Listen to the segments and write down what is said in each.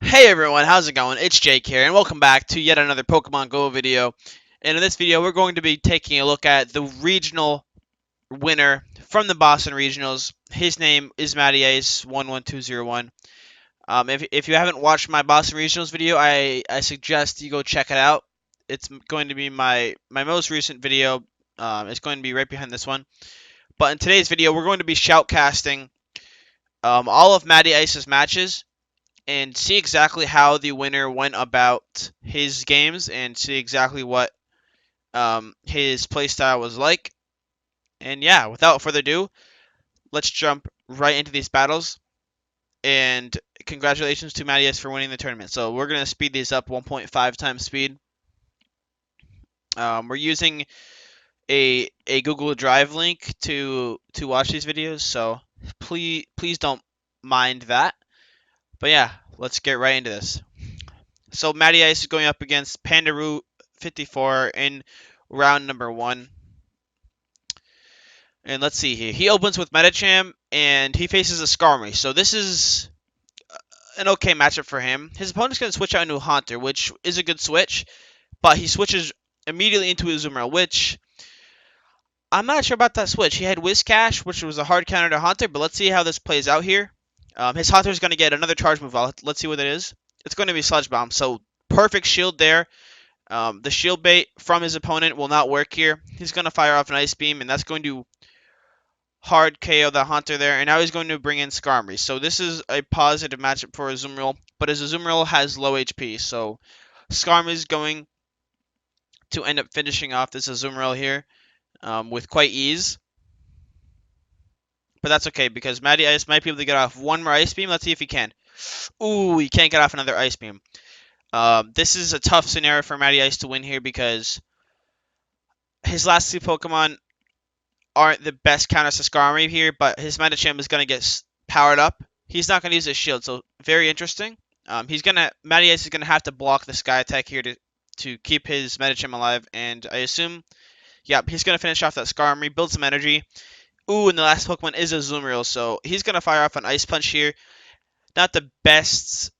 Hey everyone, how's it going? It's Jake here, and welcome back to yet another Pokemon Go video. And in this video, we're going to be taking a look at the regional winner from the Boston Regionals. His name is MattyIce11201. If you haven't watched my Boston Regionals video, I suggest you go check it out. It's going to be my most recent video. It's going to be right behind this one. But in today's video, we're going to be shoutcasting all of Matty Ice's matches and see exactly how the winner went about his games and see exactly what his playstyle was like. And yeah, without further ado, let's jump right into these battles. And congratulations to Mattias for winning the tournament. So we're going to speed these up 1.5 times speed. We're using a Google Drive link to watch these videos, so please don't mind that. But yeah, let's get right into this. So Matty Ice is going up against Pandaroo 54 in round number 1. And let's see here. He opens with Medicham and he faces a Skarmory. So this is an okay matchup for him. His opponent's going to switch out into a Haunter, which is a good switch, but he switches immediately into a Azumarill, which I'm not sure about that switch. He had Whiscash, which was a hard counter to Haunter, but let's see how this plays out here. His Haunter is going to get another charge move. Let's see what it is. It's going to be Sludge Bomb, so perfect shield there. The shield bait from his opponent will not work here. He's going to fire off an Ice Beam, and that's going to hard KO the Haunter there. And now he's going to bring in Skarmory. So this is a positive matchup for Azumarill, but his Azumarill has low HP. So Skarmory is going to end up finishing off this Azumarill here with quite ease. But that's okay, because Matty Ice might be able to get off one more Ice Beam. Let's see if he can. Ooh, he can't get off another Ice Beam. This is a tough scenario for Matty Ice to win here because his last two Pokemon aren't the best counters to Skarmory here, but his Medicham is going to get powered up. He's not going to use his shield, so very interesting. Matty Ice is going to have to block the Sky Attack here to keep his Medicham alive, and I assume, yep, he's going to finish off that Skarmory, build some energy. Ooh, and the last Pokemon is a Azumarill, so he's going to fire off an Ice Punch here. Not the best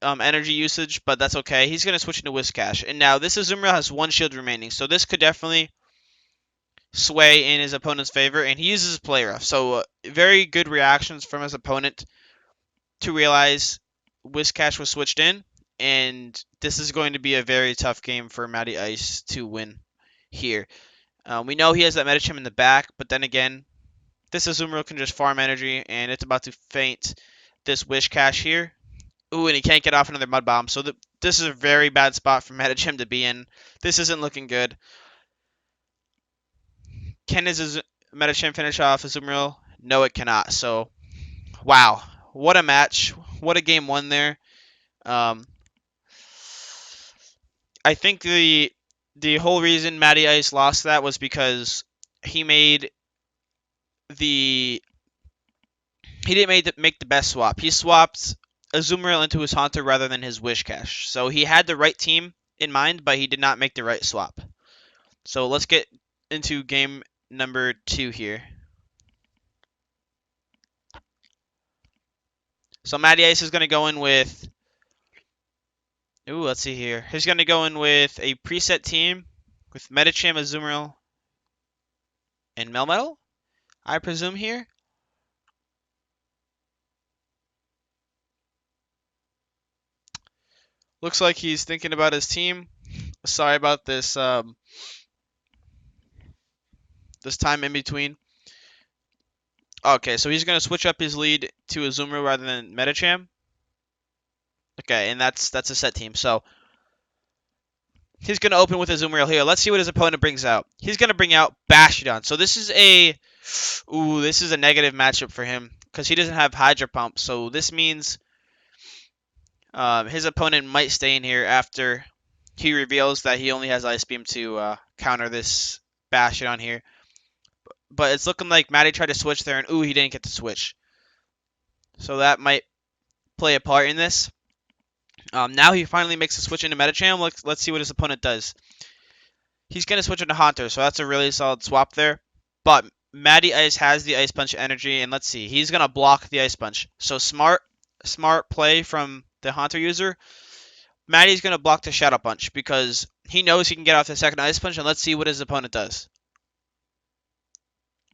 energy usage, but that's okay. He's going to switch into Whiscash. And now this Azumarill has one shield remaining, so this could definitely sway in his opponent's favor, and he uses Play Rough. So very good reactions from his opponent to realize Whiscash was switched in, and this is going to be a very tough game for Matty Ice to win here. We know he has that Medicham in the back, but then again, this Azumarill can just farm energy, and it's about to feint this Whiscash here. Ooh, and he can't get off another Mud Bomb, so this is a very bad spot for Medicham to be in. This isn't looking good. Can his Medicham finish off Azumarill? No, it cannot. So, wow. What a match. What a game one there. I think the whole reason Matty Ice lost that was because he didn't make the best swap. He swapped Azumarill into his Haunter rather than his Whiscash. So he had the right team in mind, but he did not make the right swap. So let's get into game number 2 here. So Matty Ice is going to go in with... Ooh, let's see here. He's going to go in with a preset team with Medicham, Azumarill, and Melmetal, I presume here. Looks like he's thinking about his team. Sorry about this this time in between. Okay, so he's going to switch up his lead to Azumarill rather than Medicham. Okay, and that's a set team. So he's going to open with Azumarill here. Let's see what his opponent brings out. He's going to bring out Bastiodon. So this is a negative matchup for him because he doesn't have Hydro Pump. So this means his opponent might stay in here after he reveals that he only has Ice Beam to counter this Bastiodon here. But it's looking like Matty tried to switch there, and he didn't get to switch. So that might play a part in this. Now he finally makes a switch into Medicham. Let's see what his opponent does. He's going to switch into Haunter, so that's a really solid swap there. But Matty Ice has the Ice Punch energy, and let's see. He's going to block the Ice Punch. So smart play from the Haunter user, Matty's going to block the Shadow Punch because he knows he can get off the second Ice Punch, and let's see what his opponent does.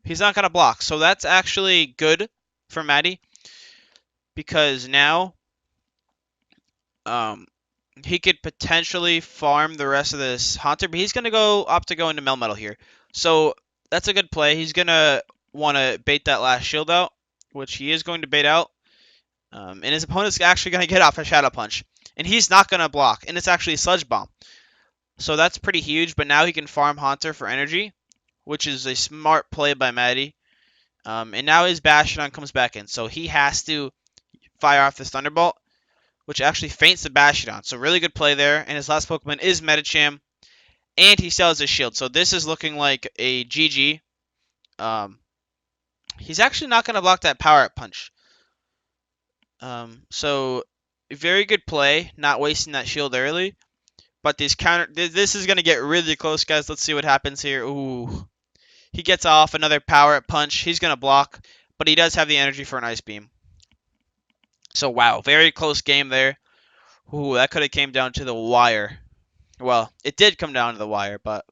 He's not going to block, so that's actually good for Matty because now he could potentially farm the rest of this Haunter, but he's going to opt to go into Melmetal here. So that's a good play. He's going to want to bait that last shield out, which he is going to bait out. And his opponent's actually going to get off a Shadow Punch. And he's not going to block, and it's actually Sludge Bomb. So that's pretty huge, but now he can farm Haunter for energy, which is a smart play by Matty. And now his Bastion comes back in, so he has to fire off this Thunderbolt, which actually feints the Bastion. So really good play there, and his last Pokemon is Medicham, and he still has his shield. So this is looking like a GG. He's actually not going to block that Power-Up Punch. So very good play, not wasting that shield early. But this is going to get really close, guys. Let's see what happens here. Ooh. He gets off another Power-Up Punch. He's going to block, but he does have the energy for an Ice Beam. So, wow, very close game there. Ooh, that could have came down to the wire. Well, it did come down to the wire, but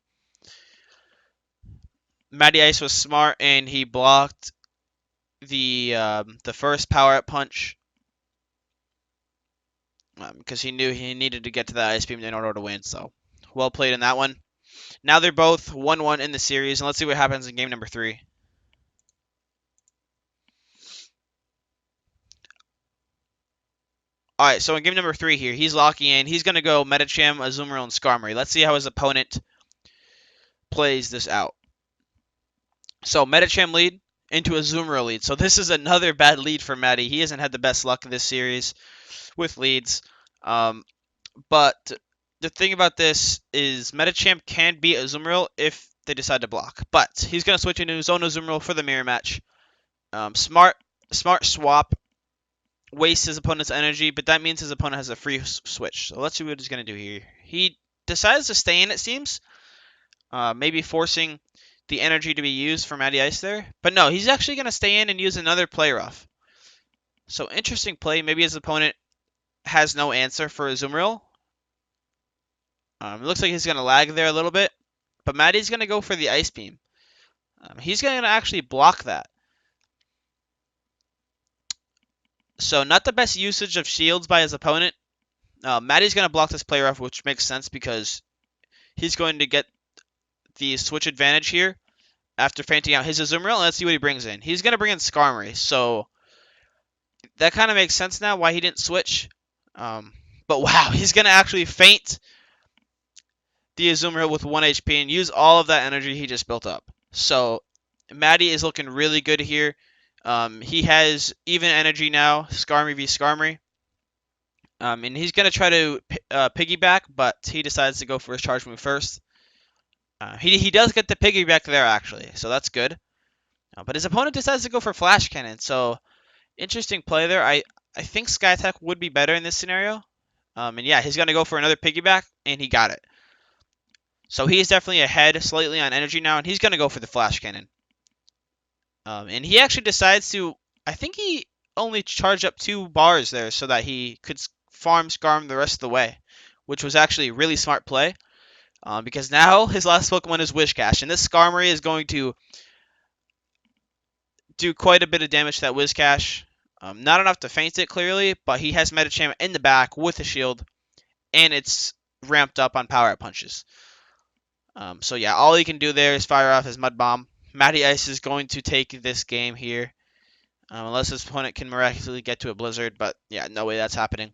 MattyIce was smart, and he blocked the first Power-Up Punch because he knew he needed to get to that Ice Beam in order to win. So, well played in that one. Now they're both 1-1 in the series, and let's see what happens in game number 3. Alright, so in game number 3 here, he's locking in. He's going to go Medicham, Azumarill, and Skarmory. Let's see how his opponent plays this out. So Medicham lead into Azumarill lead. So this is another bad lead for Matty. He hasn't had the best luck in this series with leads. But the thing about this is Medicham can beat Azumarill if they decide to block. But he's going to switch into his own Azumarill for the mirror match. Smart swap. Wastes his opponent's energy, but that means his opponent has a free switch. So let's see what he's going to do here. He decides to stay in, it seems. Maybe forcing the energy to be used for MattyIce there. But no, he's actually going to stay in and use another Play Rough. So interesting play. Maybe his opponent has no answer for Azumarill. It looks like he's going to lag there a little bit. But Matty's going to go for the Ice Beam. He's going to actually block that. So not the best usage of shields by his opponent. Matty's going to block this Play Rough, which makes sense because he's going to get the switch advantage here after fainting out his Azumarill. Let's see what he brings in. He's going to bring in Skarmory. So that kind of makes sense now why he didn't switch. But wow, he's going to actually feint the Azumarill with 1 HP and use all of that energy he just built up. So Matty is looking really good here. He has even energy now, Skarmory v Skarmory. And he's going to try to piggyback, but he decides to go for his charge move first. He does get the piggyback there, actually, so that's good. But his opponent decides to go for Flash Cannon, so interesting play there. I think Skytech would be better in this scenario. And yeah, he's going to go for another piggyback, and he got it. So he is definitely ahead slightly on energy now, and he's going to go for the Flash Cannon. And he actually decides to, I think he only charged up 2 bars there so that he could farm Skarm the rest of the way, which was actually a really smart play. Because now his last Pokemon is Whiscash, and this Skarmory is going to do quite a bit of damage to that Whiscash. Not enough to feint it, clearly, but he has Medicham in the back with a shield, and it's ramped up on Power-Up Punches. So yeah, all he can do there is fire off his Mud Bomb. MattyIce is going to take this game here, unless his opponent can miraculously get to a Blizzard, but yeah, no way that's happening.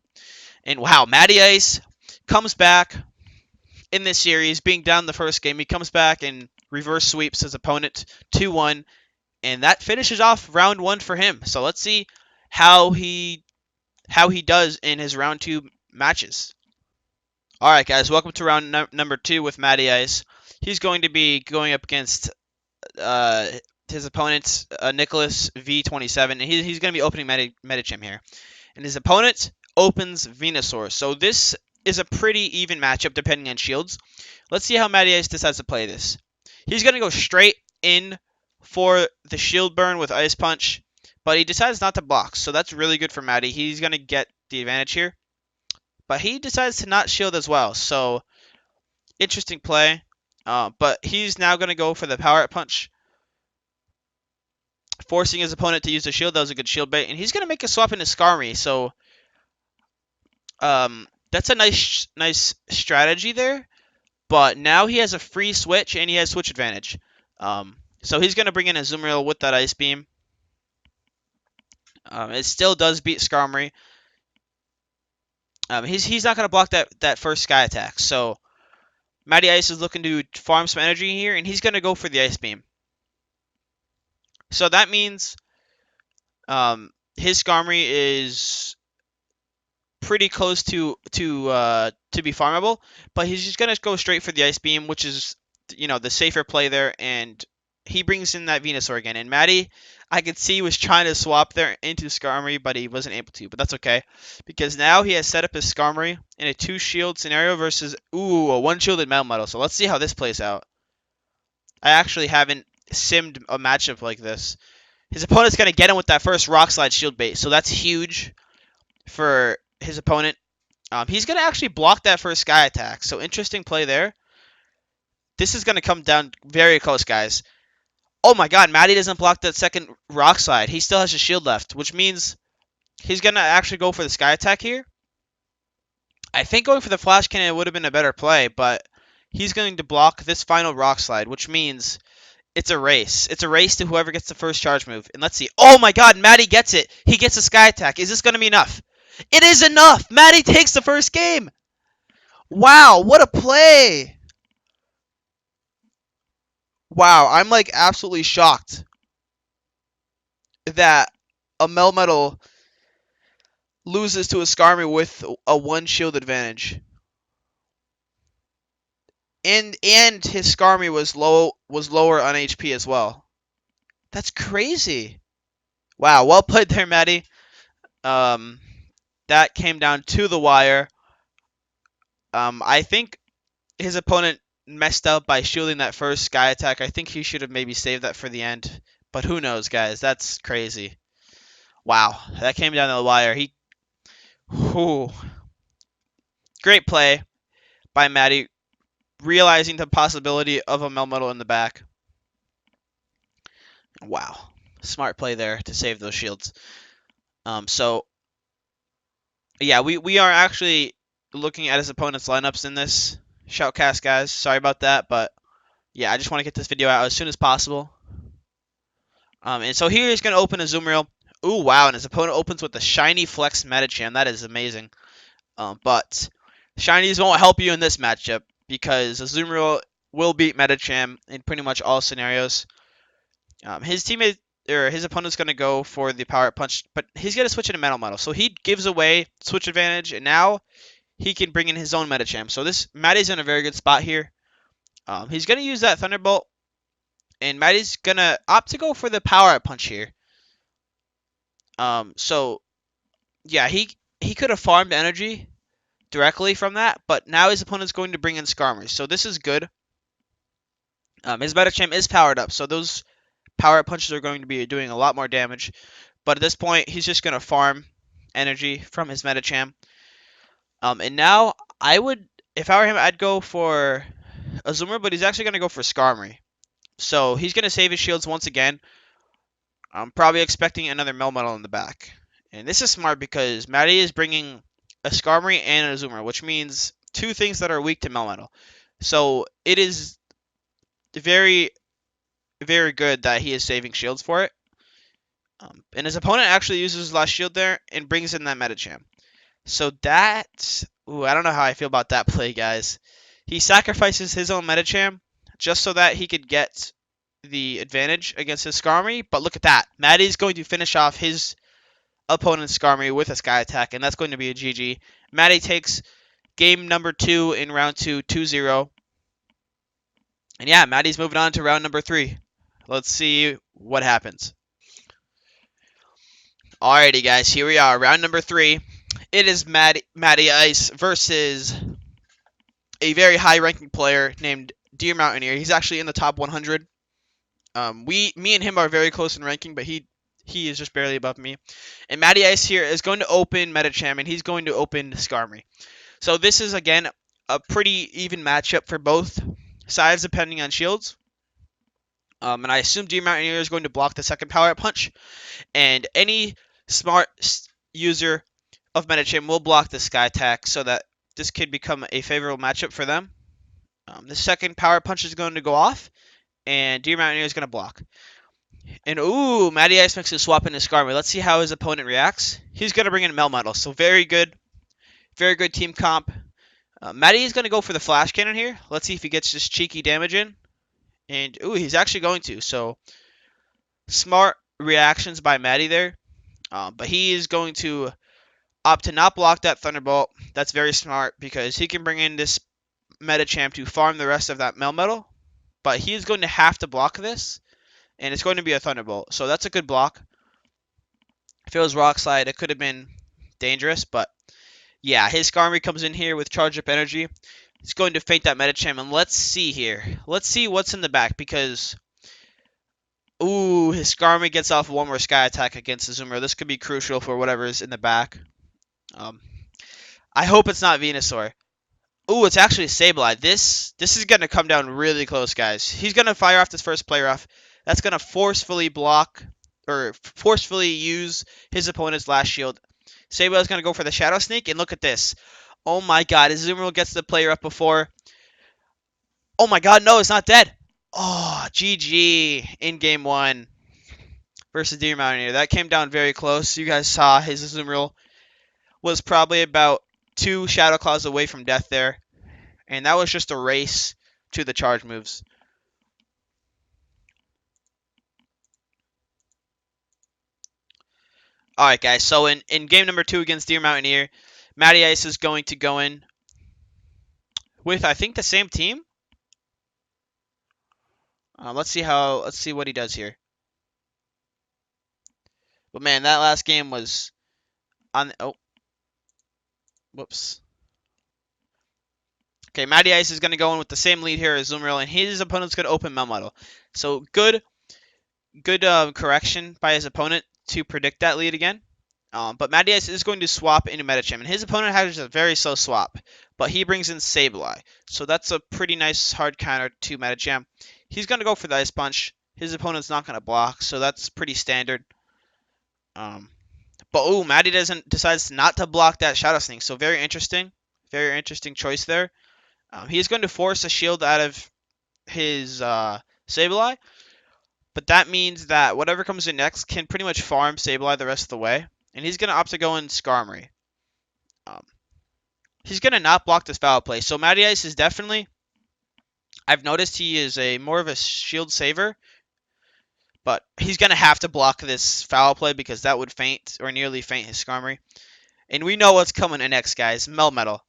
And wow, MattyIce comes back in this series, being down the first game. He comes back and reverse sweeps his opponent 2-1, and that finishes off round 1 for him. So let's see how he does in his round 2 matches. All right, guys, welcome to round number 2 with MattyIce. He's going to be going up against his opponent, Nicholas V27, and he's going to be opening Medicham here. And his opponent opens Venusaur. So this is a pretty even matchup depending on shields. Let's see how MattyIce decides to play this. He's going to go straight in for the shield burn with Ice Punch, but he decides not to block. So that's really good for Matty. He's going to get the advantage here. but he decides to not shield as well. So interesting play. But he's now going to go for the power punch, forcing his opponent to use the shield. That was a good shield bait, and he's going to make a swap into Skarmory. So that's a nice strategy there. But now he has a free switch, and he has switch advantage. So he's going to bring in a Azumarill with that Ice Beam. It still does beat Skarmory. He's not going to block that first Sky Attack. So MattyIce is looking to farm some energy here, and he's going to go for the Ice Beam. So that means his Skarmory is pretty close to be farmable, but he's just going to go straight for the Ice Beam, which is, the safer play there, and he brings in that Venusaur again. And Matty, I could see, was trying to swap there into Skarmory, but he wasn't able to. But that's okay, because now he has set up his Skarmory in a 2-shield scenario versus, a 1-shielded Melmetal. So let's see how this plays out. I actually haven't simmed a matchup like this. His opponent's going to get him with that first Rock Slide shield bait, so that's huge for his opponent. He's going to actually block that first Sky Attack, so interesting play there. This is going to come down very close, guys. Oh my god, Matty doesn't block that second Rock Slide. He still has his shield left, which means he's going to actually go for the Sky Attack here. I think going for the Flash Cannon would have been a better play, but he's going to block this final Rock Slide, which means it's a race. It's a race to whoever gets the first charge move. And let's see. Oh my god, Matty gets it. He gets a Sky Attack. Is this going to be enough? It is enough! Matty takes the first game! Wow, what a play! Wow, I'm like absolutely shocked that a Melmetal loses to a Skarmory with a 1-shield advantage. And his Skarmory was lower on HP as well. That's crazy. Wow, well played there, Matty. That came down to the wire. I think his opponent messed up by shielding that first Sky Attack. I think he should have maybe saved that for the end. But who knows, guys? That's crazy. Wow, that came down to the wire. Great play by Matty, realizing the possibility of a Melmetal in the back. Wow, smart play there to save those shields. So yeah, we are actually looking at his opponent's lineups in this shoutcast, guys. Sorry about that, but yeah, I just want to get this video out as soon as possible. And so here he's going to open a Azumarill. Ooh, wow, and his opponent opens with a Shiny Flex Medicham. That is amazing. But Shinies won't help you in this matchup because Azumarill will beat Medicham in pretty much all scenarios. His opponent's going to go for the Power Punch, but he's going to switch into Metal. So he gives away switch advantage, and now he can bring in his own Medicham. So Matty's in a very good spot here. He's going to use that Thunderbolt, and Matty's going to opt to go for the Power Punch here. So yeah, he could have farmed energy directly from that, but now his opponent's going to bring in Skarmory. So this is good. His Medicham is powered up, so those Power Punches are going to be doing a lot more damage. But at this point, he's just going to farm energy from his Medicham. And now, if I were him, I'd go for Azumarill, but he's actually going to go for Skarmory. So he's going to save his shields once again. I'm probably expecting another Melmetal in the back. And this is smart because Matty is bringing a Skarmory and an Azumarill, which means two things that are weak to Melmetal. So it is very, very good that he is saving shields for it. And his opponent actually uses his last shield there and brings in that Medicham. So that, I don't know how I feel about that play, guys. He sacrifices his own Medicham just so that he could get the advantage against his Skarmory. But look at that. Matty's going to finish off his opponent's Skarmory with a Sky Attack, and that's going to be a GG. Matty takes game number 2 in round 2, 2-0. And yeah, Matty's moving on to round number 3. Let's see what happens. Alrighty, guys, here we are, round number 3. It is MattyIce versus a very high-ranking player named Deer Mountaineer. He's actually in the top 100. Me and him are very close in ranking, but he He is just barely above me. And MattyIce here is going to open Metacham, and he's going to open Skarmory. So this is, again, a pretty even matchup for both sides depending on shields. And I assume Deer Mountaineer is going to block the second Power Up Punch. And any smart user of Metacham will block the Sky Attack so that this could become a favorable matchup for them. The second Power Punch is going to go off, and Deer Mountaineer is going to block. And ooh, MattyIce makes a swap into Skarmory. Let's see how his opponent reacts. He's going to bring in Melmetal, so very good team comp. Matty is going to go for the Flash Cannon here. Let's see if he gets this cheeky damage in. And ooh, he's actually going to. So smart reactions by Matty there. But he is going to opt to not block that Thunderbolt. That's very smart because he can bring in this Metacham to farm the rest of that Melmetal. But he is going to have to block this, and it's going to be a Thunderbolt. So that's a good block. If it was Rock Slide, it could have been dangerous, but yeah, his Skarmory comes in here with Charge Up Energy. It's going to feint that Metacham, and let's see here. Let's see what's in the back, because ooh, his Skarmory gets off one more Sky Attack against the Zoomer. This could be crucial for whatever is in the back. I hope it's not Venusaur. Ooh, it's actually Sableye. This is going to come down really close, guys. He's going to fire off this first player off. That's going to forcefully block, or forcefully use his opponent's last shield. Sableye is going to go for the Shadow Sneak, and look at this. Oh my god, his Zoomer gets the player up before. Oh my god, no, it's not dead. Oh, GG in game 1 versus Deer Mountaineer. That came down very close. You guys saw his Zoomer was probably about 2 Shadow Claws away from death there. And that was just a race to the charge moves. Alright, guys. So in game number 2 against Deer Mountaineer, MattyIce is going to go in with, I think, the same team. Let's see what he does here. But man, that last game was on. Oh, whoops. Okay, MattyIce is going to go in with the same lead here as Zoomeril, and his opponent's going to open Melmetal. So good correction by his opponent to predict that lead again. But MattyIce is going to swap into Metacham, and his opponent has a very slow swap, but he brings in Sableye. So that's a pretty nice hard counter to Metacham. He's going to go for the Ice Punch. His opponent's not going to block, so that's pretty standard. But ooh, Matty decides not to block that Shadow Sneak, so very interesting choice there. He's going to force a shield out of his Sableye, but that means that whatever comes in next can pretty much farm Sableye the rest of the way. And he's going to opt to go in Skarmory. He's going to not block this foul play. So MattyIce is definitely, I've noticed he is more of a shield saver. But he's going to have to block this foul play because that would feint or nearly feint his Skarmory. And we know what's coming in next, guys. Melmetal.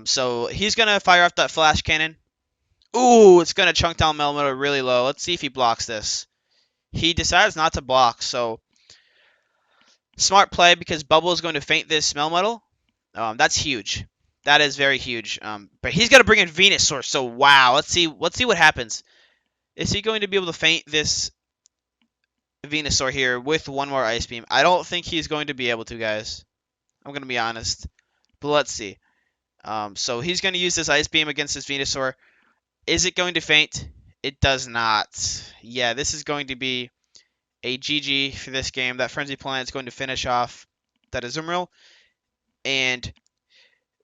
So he's going to fire off that Flash Cannon. Ooh, it's going to chunk down Melmetal really low. Let's see if he blocks this. He decides not to block, so smart play because Bubble is going to feint this Melmetal. That's huge. That is very huge. But he's going to bring in Venusaur, so wow. Let's see what happens. Is he going to be able to feint this Venusaur here with one more Ice Beam? I don't think he's going to be able to, guys. I'm going to be honest. But let's see. So he's going to use this Ice Beam against this Venusaur. Is it going to feint? It does not. Yeah, this is going to be a GG for this game. That Frenzy Plant is going to finish off that Azumarill. And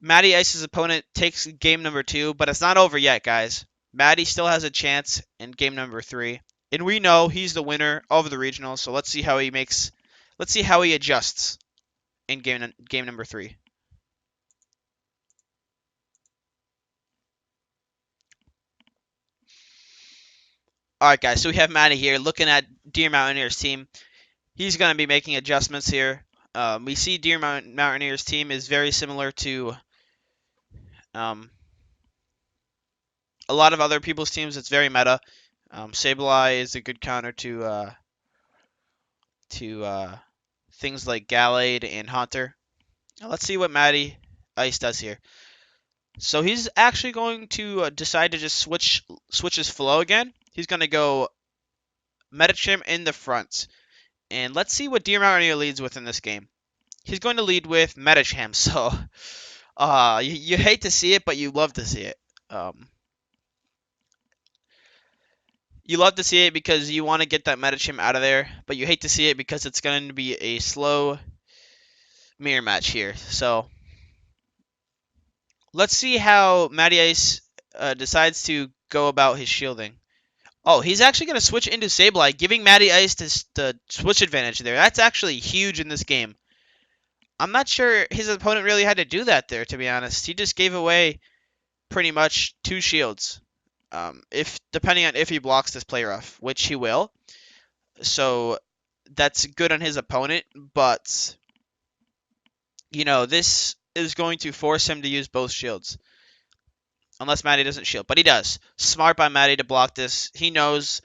MattyIce's opponent takes game number 2, but it's not over yet, guys. Matty still has a chance in game number 3. And we know he's the winner of the regional, so let's see how he adjusts in game number 3. Alright, guys, so we have Matty here looking at Deer Mountaineer's team. He's going to be making adjustments here. We see Deer Mountaineer's team is very similar to a lot of other people's teams. It's very meta. Sableye is a good counter to things like Gallade and Haunter. Now, let's see what MattyIce does here. So he's actually going to decide to just switch his flow again. He's going to go Metacham in the front. And let's see what Deer Mountaineer leads with in this game. He's going to lead with Metacham, so you hate to see it, but you love to see it. You love to see it because you want to get that Metacham out of there, but you hate to see it because it's going to be a slow mirror match here. So let's see how MattyIce decides to go about his shielding. Oh, he's actually going to switch into Sableye, giving MattyIce the switch advantage there. That's actually huge in this game. I'm not sure his opponent really had to do that there, to be honest. He just gave away pretty much 2 shields. If depending on if he blocks this player off, which he will. So that's good on his opponent, but you know, this is going to force him to use both shields. Unless Matty doesn't shield, but he does. Smart by Matty to block this. He knows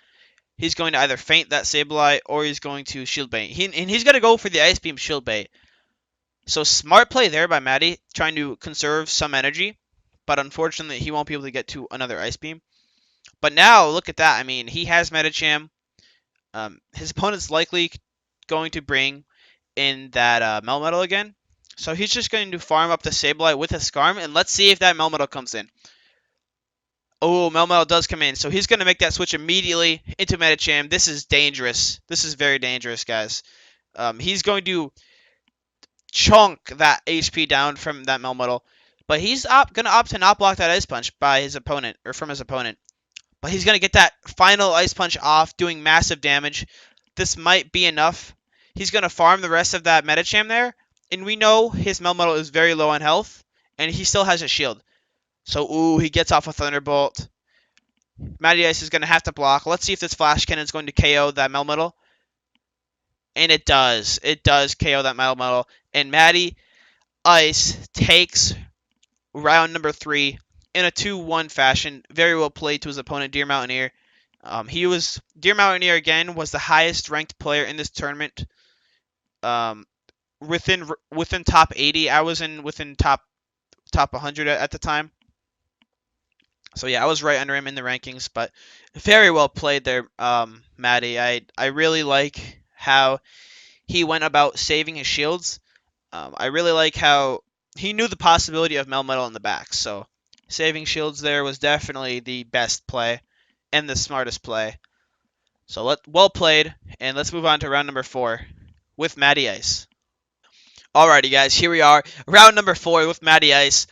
he's going to either feint that Sableye or he's going to shield bait. And he's going to go for the Ice Beam shield bait. So smart play there by Matty, trying to conserve some energy. But unfortunately, he won't be able to get to another Ice Beam. But now, look at that. I mean, he has Metacham. His opponent's likely going to bring in that Melmetal again. So he's just going to farm up the Sableye with a Scarm. And let's see if that Melmetal comes in. Oh, Melmetal does come in. So he's going to make that switch immediately into Metacham. This is dangerous. This is very dangerous, guys. He's going to chunk that HP down from that Melmetal. But he's going to opt to not block that Ice Punch by his opponent, or from his opponent. But he's going to get that final Ice Punch off, doing massive damage. This might be enough. He's going to farm the rest of that Metacham there. And we know his Melmetal is very low on health. And he still has a shield. So, ooh, he gets off a Thunderbolt. MattyIce is going to have to block. Let's see if this Flash Cannon is going to KO that Melmetal. And it does. It does KO that Melmetal. And MattyIce takes round number 3 in a 2-1 fashion. Very well played to his opponent, Deer Mountaineer. Deer Mountaineer again was the highest ranked player in this tournament. Within top 80, I was within top 100 at the time. So yeah, I was right under him in the rankings, but very well played there, Matty. I really like how he went about saving his shields. I really like how he knew the possibility of Melmetal in the back, so saving shields there was definitely the best play and the smartest play. So well played, and let's move on to round number 4 with MattyIce. Alrighty, guys, here we are, round number 4 with MattyIce.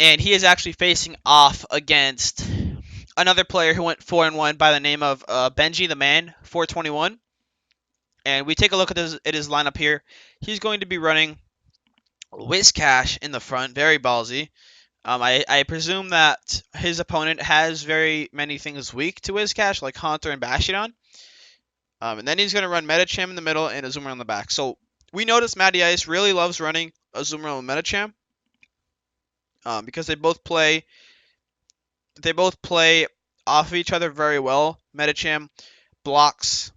And he is actually facing off against another player who went 4-1 by the name of Benji the Man, 421. And we take a look at his lineup here. He's going to be running Whiscash in the front, very ballsy. I presume that his opponent has very many things weak to Whiscash, like Haunter and Bastiodon. And then he's going to run Metacham in the middle and Azumarill in the back. So we notice MattyIce really loves running Azumarill and Metacham. Because they both play off of each other very well. Metacham blocks,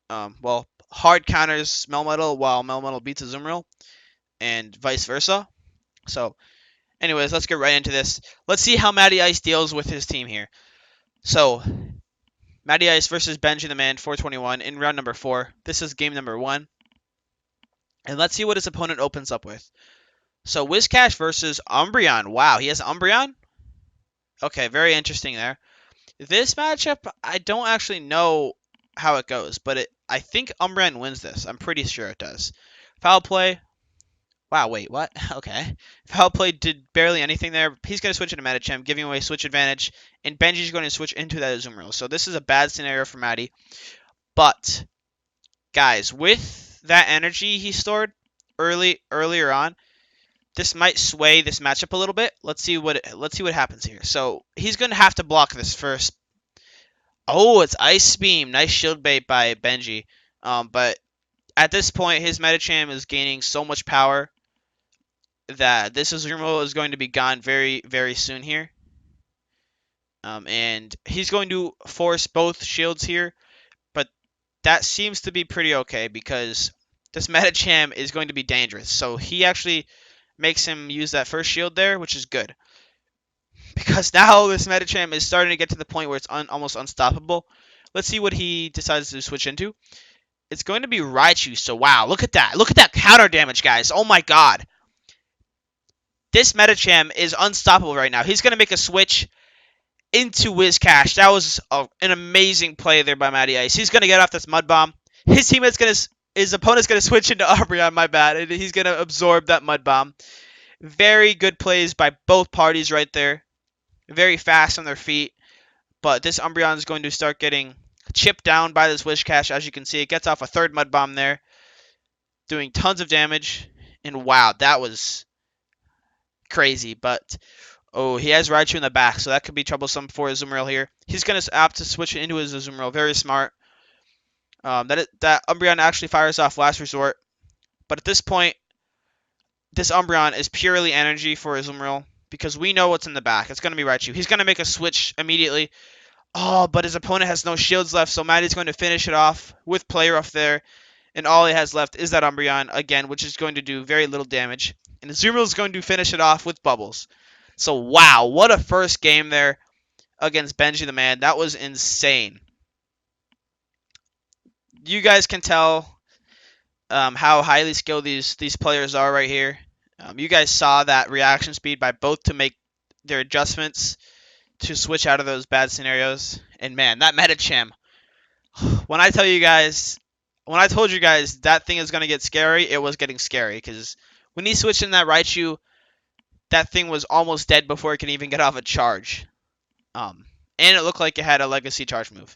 hard counters Melmetal while Melmetal beats Azumarill, and vice versa. So, anyways, let's get right into this. Let's see how MattyIce deals with his team here. So, MattyIce versus Benji the Man, 421 in round number 4. This is game number 1. And let's see what his opponent opens up with. So, Whiscash versus Umbreon. Wow, he has Umbreon? Okay, very interesting there. This matchup, I don't actually know how it goes, but I think Umbreon wins this. I'm pretty sure it does. Foul play. Wow, wait, what? Okay. Foul play did barely anything there. He's going to switch into Metacham, giving away switch advantage, and Benji's going to switch into that Azumarill. So this is a bad scenario for Matty. But, guys, with that energy he stored earlier on, this might sway this matchup a little bit. Let's see what happens here. So he's going to have to block this first. Oh, it's Ice Beam. Nice shield bait by Benji. But at this point, his Metacham is gaining so much power that this Azumarill is going to be gone very, very soon here. And he's going to force both shields here. But that seems to be pretty okay because this Metacham is going to be dangerous. So he actually makes him use that first shield there, which is good. Because now this Metacham is starting to get to the point where it's almost unstoppable. Let's see what he decides to switch into. it's going to be Raichu. So wow, look at that. Look at that counter damage, guys. Oh my god. This Medicham is unstoppable right now. He's going to make a switch into Whiscash. That was an amazing play there by MattyIce. He's going to get off this Mud Bomb. His opponent's going to switch into Umbreon, my bad. And he's going to absorb that Mud Bomb. Very good plays by both parties right there. Very fast on their feet. But this Umbreon is going to start getting chipped down by this Whiscash. As you can see, it gets off a third Mud Bomb there, doing tons of damage. And wow, that was crazy. But oh, he has Raichu in the back, so that could be troublesome for Azumarill here. He's going to opt to switch it into his Azumarill. Very smart. That Umbreon actually fires off Last Resort. But at this point, this Umbreon is purely energy for Azumarill because we know what's in the back. It's going to be Raichu. He's going to make a switch immediately. Oh, but his opponent has no shields left, so Matty's going to finish it off with Play Rough there. And all he has left is that Umbreon again, which is going to do very little damage. And Azumarill is going to finish it off with Bubbles. So wow, what a first game there against Benji the Man. That was insane. You guys can tell how highly skilled these players are right here. You guys saw that reaction speed by both to make their adjustments to switch out of those bad scenarios. And man, that Medicham. When I told you guys that thing is going to get scary, it was getting scary. Because when he switched in that Raichu, that thing was almost dead before it can even get off a charge. And it looked like it had a legacy charge move.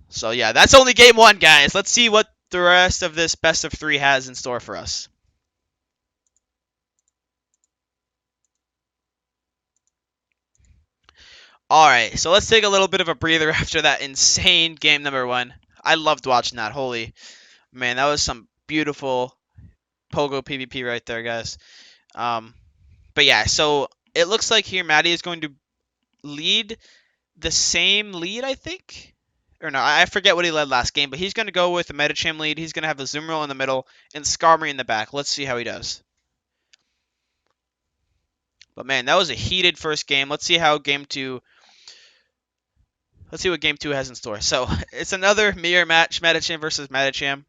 So yeah, that's only game one, guys. Let's see what the rest of this best of 3 has in store for us. Alright, so let's take a little bit of a breather after that insane game number 1. I loved watching that. Holy man, that was some beautiful Pogo PvP right there, guys. But yeah, so it looks like here Matty is going to lead the same lead, I think. Or no, I forget what he led last game, but he's going to go with the Medicham lead. He's going to have the Azumarill in the middle and Skarmory in the back. Let's see how he does. But man, that was a heated first game. Let's see how game 2... Let's see what game 2 has in store. So, it's another mirror match, Medicham versus Medicham.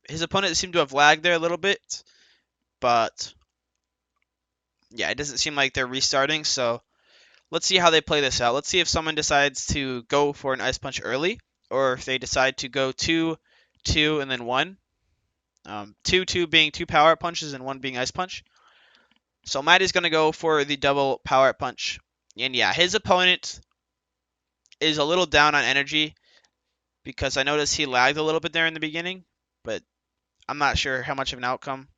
His opponent seemed to have lagged there a little bit. But, yeah, it doesn't seem like they're restarting, so... Let's see how they play this out. Let's see if someone decides to go for an Ice Punch early, or if they decide to go 2, 2, and then 1. 2, 2 being 2 Power Punches and 1 being Ice Punch. So Matty's going to go for the double Power Punch. And yeah, his opponent is a little down on energy, because I noticed he lagged a little bit there in the beginning, but I'm not sure how much of an outcome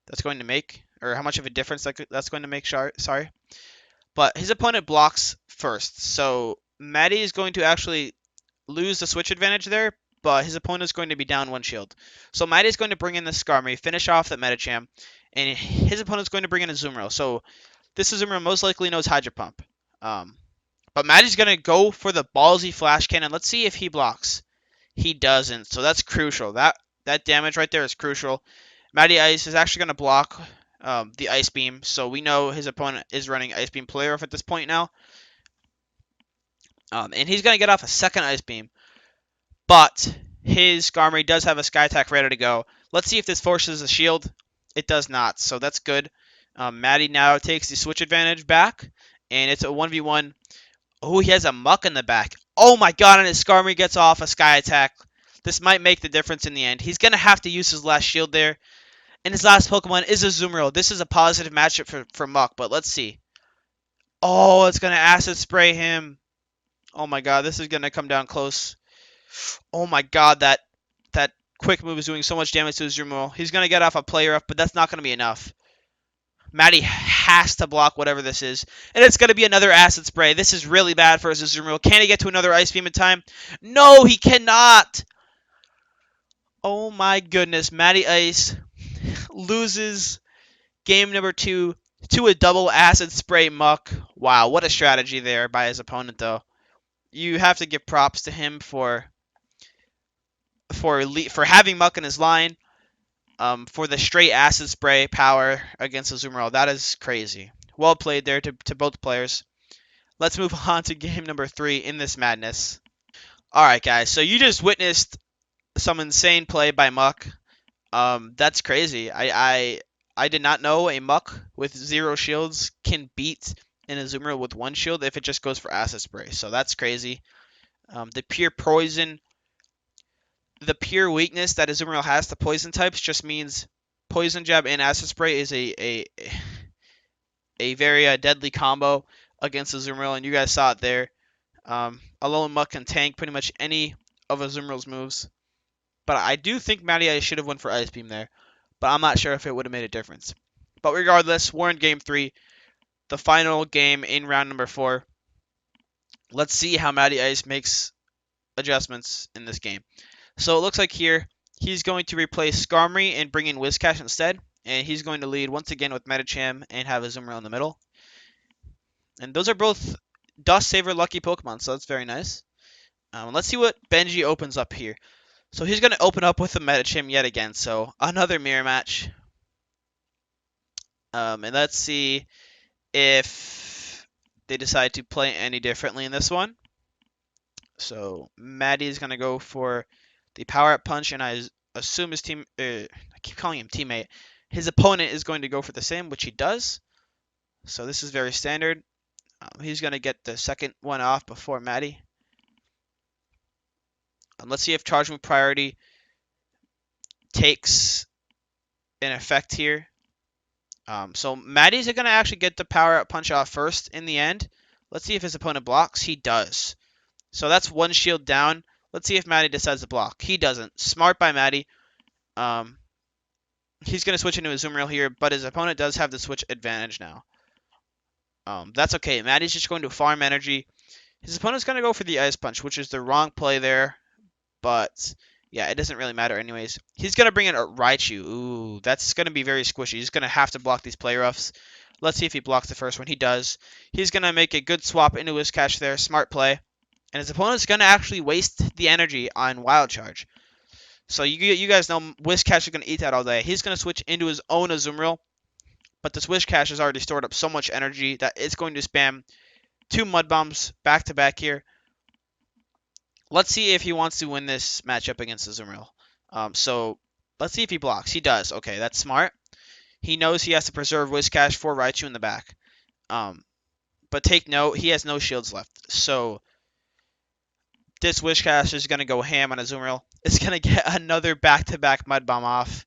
that's going to make, or how much of a difference that's going to make, sorry. But his opponent blocks first, so Matty is going to actually lose the switch advantage there, but his opponent is going to be down 1 shield. So Matty is going to bring in the Skarmory, finish off that Medicham, and his opponent is going to bring in a Azumarill. So this Azumarill most likely knows Hydro Pump. But Matty's going to go for the ballsy Flash Cannon. Let's see if he blocks. He doesn't, so that's crucial. That damage right there is crucial. MattyIce is actually going to block the Ice Beam, so we know his opponent is running Ice Beam Play Rough at this point now. And he's going to get off a second Ice Beam, but his Skarmory does have a Sky Attack ready to go. Let's see if this forces a shield. It does not, so that's good. Matty now takes the switch advantage back, and it's a 1v1. Oh, he has a Muck in the back. Oh my god, and his Skarmory gets off a Sky Attack. This might make the difference in the end. He's going to have to use his last shield there. And his last Pokemon is a Azumarill. This is a positive matchup for Muck, but let's see. Oh, it's going to Acid Spray him. Oh my god, this is going to come down close. Oh my god, that quick move is doing so much damage to his Azumarill. He's going to get off a Play Rough, but that's not going to be enough. Matty has to block whatever this is. And it's going to be another Acid Spray. This is really bad for his Azumarill. Can he get to another Ice Beam in time? No, he cannot. Oh my goodness, MattyIce loses game number 2 to a double Acid Spray Muck. Wow, what a strategy there by his opponent, though. You have to give props to him for having Muck in his line, for the straight Acid Spray power against Azumarill. That is crazy. Well played there to both players. Let's move on to game number 3 in this madness. Alright, guys, so you just witnessed some insane play by Muck. That's crazy. I did not know a Muck with 0 shields can beat an Azumarill with 1 shield if it just goes for Acid Spray. So that's crazy. The pure poison, the pure weakness that Azumarill has to poison types just means Poison Jab and Acid Spray is a very deadly combo against Azumarill, and you guys saw it there. Alone Muck can tank pretty much any of Azumarill's moves. But I do think MattyIce should have went for Ice Beam there. But I'm not sure if it would have made a difference. But regardless, we're in Game 3. The final game in round number 4. Let's see how MattyIce makes adjustments in this game. So it looks like here, he's going to replace Skarmory and bring in Whiscash instead. And he's going to lead once again with Medicham and have Azumarill in the middle. And those are both Dust Saver lucky Pokemon, so that's very nice. Let's see what Benji opens up here. So he's going to open up with a Medicham yet again. So another mirror match. And let's see if they decide to play any differently in this one. So Maddie's going to go for the Power Up Punch, and I assume his team... I keep calling him teammate. His opponent is going to go for the same, which he does. So this is very standard. He's going to get the second one off before Maddie. Let's see if Charge Move Priority takes an effect here. So Maddie's going to actually get the Power Up Punch off first in the end. Let's see if his opponent blocks. He does. So that's 1 shield down. Let's see if Maddie decides to block. He doesn't. Smart by Maddie. He's going to switch into Azumarill here, but his opponent does have the switch advantage now. That's okay. Maddie's just going to farm energy. His opponent's going to go for the Ice Punch, which is the wrong play there. But, yeah, it doesn't really matter anyways. He's going to bring in a Raichu. Ooh, that's going to be very squishy. He's going to have to block these play roughs. Let's see if he blocks the first one. He does. He's going to make a good swap into his catch there. Smart play. And his opponent's going to actually waste the energy on Wild Charge. So you guys know Whiscash is going to eat that all day. He's going to switch into his own Azumarill. But this Whiscash has already stored up so much energy that it's going to spam 2 Mud Bombs back to back here. Let's see if he wants to win this matchup against Azumarill. So let's see if he blocks. He does. Okay, that's smart. He knows he has to preserve Whiscash for Raichu in the back. But take note, he has no shields left. So this Whiscash is going to go ham on Azumarill. It's going to get another back-to-back Mud Bomb off.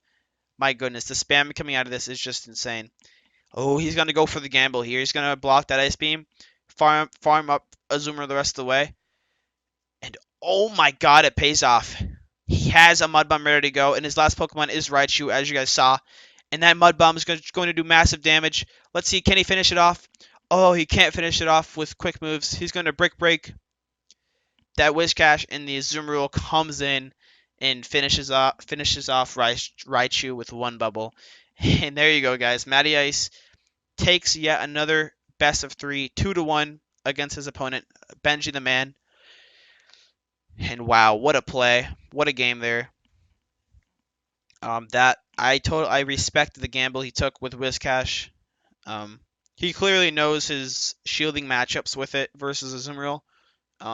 My goodness, the spam coming out of this is just insane. Oh, he's going to go for the gamble here. He's going to block that Ice Beam, farm up Azumarill the rest of the way. And oh my god, it pays off. He has a Mud Bomb ready to go, and his last Pokemon is Raichu, as you guys saw. And that Mud Bomb is going to do massive damage. Let's see, can he finish it off? Oh, he can't finish it off with quick moves. He's going to Brick Break. That Whiscash and the Azumarill comes in and finishes off Raichu with 1 bubble. And there you go, guys. MattyIce takes yet another best of 3, 2-1 against his opponent, Benji the Man. And wow, what a play. What a game there. I respect the gamble he took with Whiscash. He clearly knows his shielding matchups with it versus Azumarill.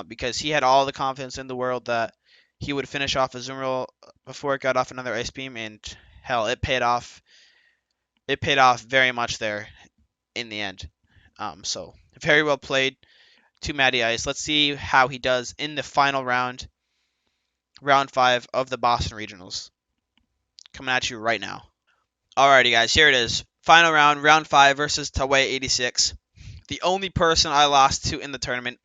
Because he had all the confidence in the world that he would finish off Azumarill before it got off another Ice Beam, and hell, it paid off. It paid off very much there in the end. So very well played to MattyIce. Let's see how he does in the final round, round 5 of the Boston Regionals. Coming at you right now. Alrighty, guys, here it is. Final round, round 5 versus Taway86. The only person I lost to in the tournament.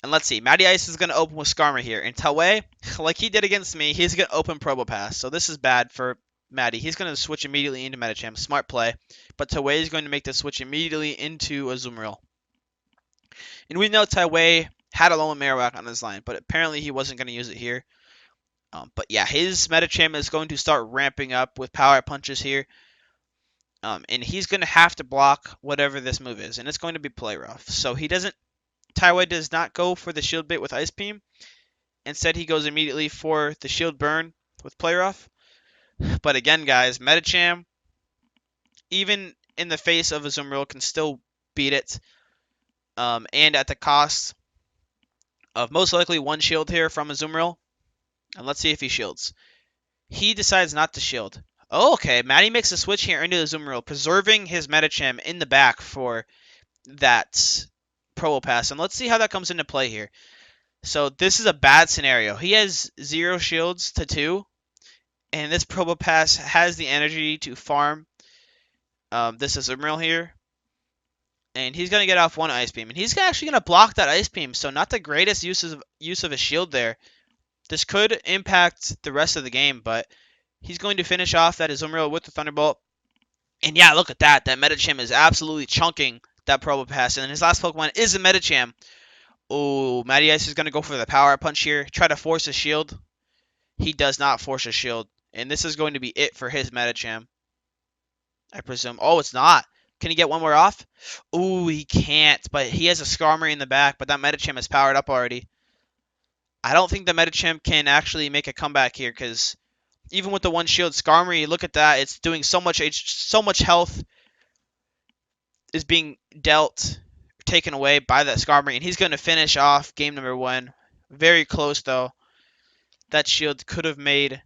And let's see, MattyIce is going to open with Skarmory here. And Taway, like he did against me, he's going to open Probopass. So this is bad for Matty. He's going to switch immediately into Medicham. Smart play. But Taway is going to make the switch immediately into Azumarill. And we know Taway had a Alolan Marowak on his line, but apparently he wasn't going to use it here. But yeah, his Medicham is going to start ramping up with Power Punches here. And he's going to have to block whatever this move is. And it's going to be Play Rough. So Taway does not go for the Shield Bait with Ice Beam. Instead, he goes immediately for the Shield Burn with Play Rough. But again, guys, Medicham, even in the face of Azumarill, can still beat it. And at the cost of most likely one shield here from Azumarill. And let's see if he shields. He decides not to shield. Oh, okay, Matty makes a switch here into Azumarill, preserving his Medicham in the back for that Probopass. And let's see how that comes into play here. So this is a bad scenario. He has 0 shields to 2. And this Probopass has the energy to farm this Azumarill here. And he's going to get off one Ice Beam. And he's actually going to block that Ice Beam. So not the greatest use of a shield there. This could impact the rest of the game. But he's going to finish off that Azumarill with the Thunderbolt. And yeah, look at that. That Medicham is absolutely chunking that Probopass. And his last Pokemon is a Medicham. Oh, MattyIce is going to go for the Power Punch here. Try to force a shield. He does not force a shield. And this is going to be it for his Medicham, I presume. Oh, it's not. Can he get one more off? Ooh, he can't. But he has a Skarmory in the back. But that Medicham is powered up already. I don't think the Medicham can actually make a comeback here. Because even with the one shield, Skarmory, look at that. It's doing so much health is being taken away by that Skarmory. And he's going to finish off game number 1. Very close, though. That shield could have made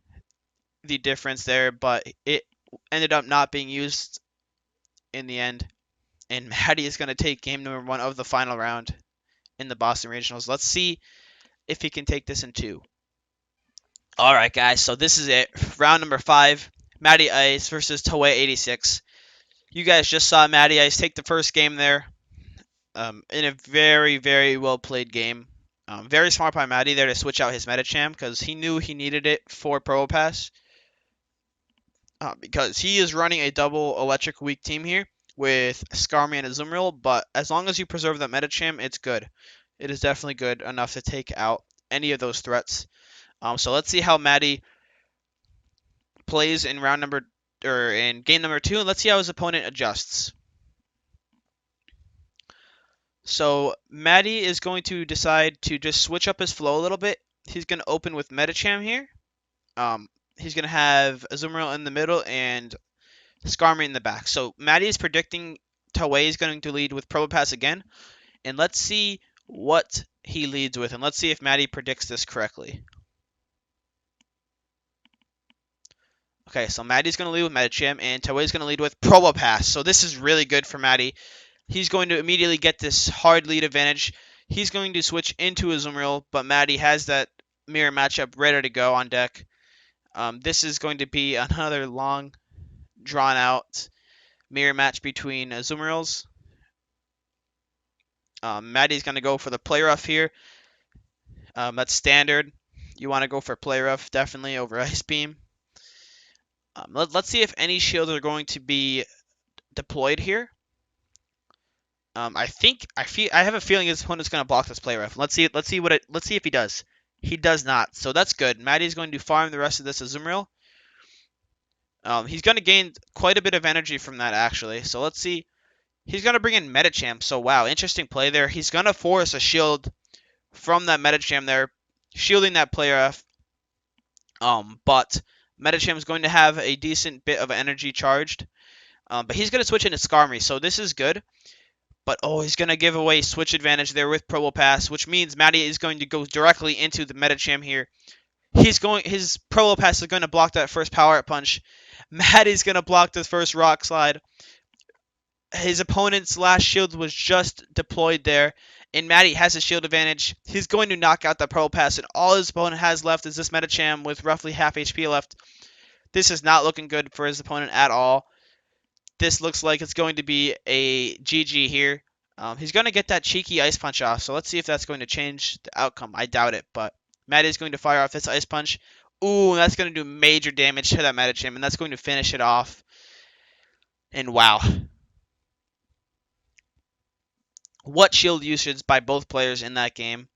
the difference there, but it ended up not being used in the end. And Matty is going to take game number 1 of the final round in the Boston Regionals. Let's see if he can take this in 2. All right, guys, so this is it. Round number 5, MattyIce versus Toei86. You guys just saw MattyIce take the first game there in a very, very well-played game. Very smart by Matty there to switch out his Medicham because he knew he needed it for Probopass. Because he is running a double electric weak team here with Skarmory and Azumarill, but as long as you preserve that Medicham, it's good. It is definitely good enough to take out any of those threats. So let's see how Matty plays in in game number 2, and let's see how his opponent adjusts. So Matty is going to decide to just switch up his flow a little bit. He's going to open with Medicham here. He's going to have Azumarill in the middle and Skarmory in the back. So Matty is predicting Toei is going to lead with Probopass again. And let's see what he leads with. And let's see if Matty predicts this correctly. Okay, so Matty's going to lead with Medicham, and Toei's going to lead with Probopass. So this is really good for Matty. He's going to immediately get this hard lead advantage. He's going to switch into Azumarill, but Matty has that mirror matchup ready to go on deck. This is going to be another long, drawn-out mirror match between Azumarills. Matty's going to go for the Play Rough here. That's standard. You want to go for Play Rough definitely over Ice Beam. Let's see if any shields are going to be deployed here. I have a feeling his opponent's going to block this Play Rough. Let's see if he does. He does not. So that's good. Matty's going to farm the rest of this Azumarill. He's going to gain quite a bit of energy from that, actually. So let's see. He's going to bring in Medicham. So, wow, interesting play there. He's going to force a shield from that Medicham there, shielding that Play Rough. But Medicham is going to have a decent bit of energy charged. But he's going to switch into Skarmory. So this is good. But, he's going to give away switch advantage there with Probopass, which means Matty is going to go directly into the Medicham here. His Probopass is going to block that first Power Punch. Matty's going to block this first Rock Slide. His opponent's last shield was just deployed there, and Matty has a shield advantage. He's going to knock out that Probopass, and all his opponent has left is this Medicham with roughly half HP left. This is not looking good for his opponent at all. This looks like it's going to be a GG here. He's going to get that cheeky Ice Punch off, so let's see if that's going to change the outcome. I doubt it, but Matty's going to fire off this Ice Punch. Ooh, that's going to do major damage to that Medicham, and that's going to finish it off. And wow. What shield usage by both players in that game.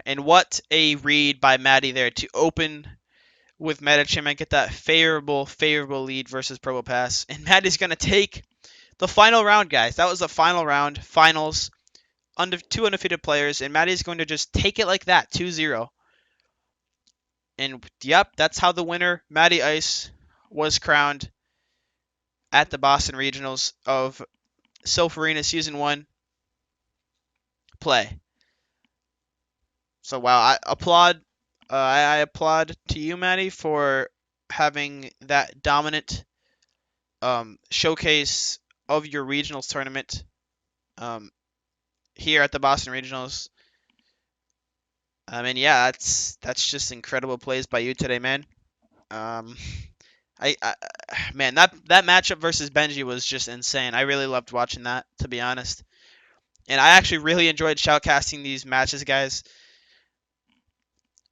And what a read by Matty there to open with Medicham and get that favorable lead versus Probopass. And Matty's going to take the final round, guys. That was the final round. Finals. Two undefeated players. And Matty's going to just take it like that. 2-0. And, yep, that's how the winner, MattyIce, was crowned at the Boston Regionals of Silph Arena Season 1. play. So wow, I applaud to you, Matty, for having that dominant showcase of your regionals tournament um, here at the Boston Regionals. And yeah, that's just incredible plays by you today, man. Um, I man, that matchup versus Benji was just insane. I really loved watching that, to be honest. And I actually really enjoyed shoutcasting these matches, guys.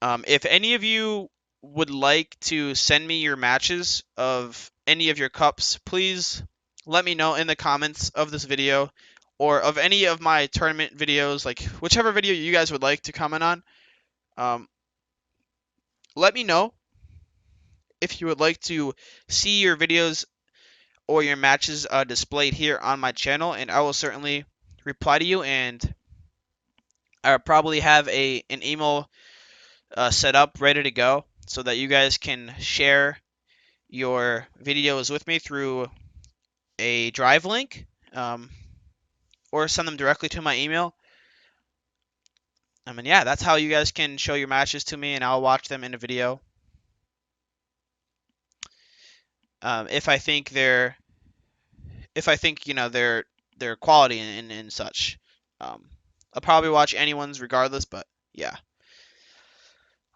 If any of you would like to send me your matches of any of your cups, please let me know in the comments of this video or of any of my tournament videos, like whichever video you guys would like to comment on. Um, let me know if you would like to see your videos or your matches displayed here on my channel, and I will certainly reply to you. And I'll probably have an email set up, ready to go, so that you guys can share your videos with me through a drive link, or send them directly to my email. I mean, yeah, that's how you guys can show your matches to me, and I'll watch them in a video. If I think their quality and such. I'll probably watch anyone's regardless, but yeah.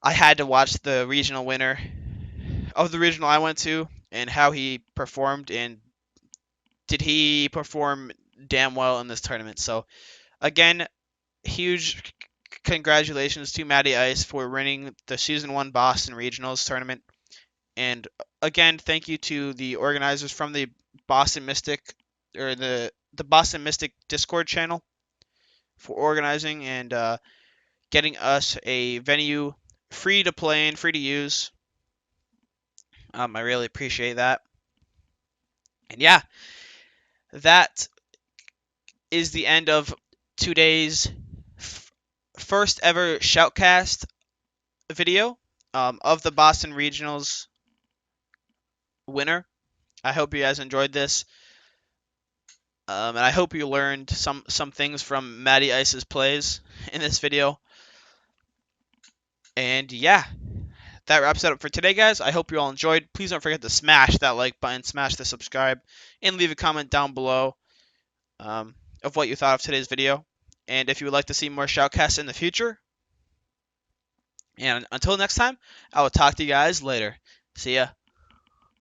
I had to watch the regional winner of the regional I went to and how he performed, and did he perform damn well in this tournament. So again, huge congratulations to MattyIce for winning the Season 1 Boston Regionals tournament. And again, thank you to the organizers from the Boston Mystic, or the Boston Mystic Discord channel, for organizing and getting us a venue free to play and free to use. I really appreciate that. And yeah, that is the end of today's first ever Shoutcast video of the Boston Regionals winner. I hope you guys enjoyed this. And I hope you learned some things from MattyIce's plays in this video. And yeah, that wraps it up for today, guys. I hope you all enjoyed. Please don't forget to smash that like button, smash the subscribe, and leave a comment down below of what you thought of today's video. And if you would like to see more shoutcasts in the future. And until next time, I will talk to you guys later. See ya.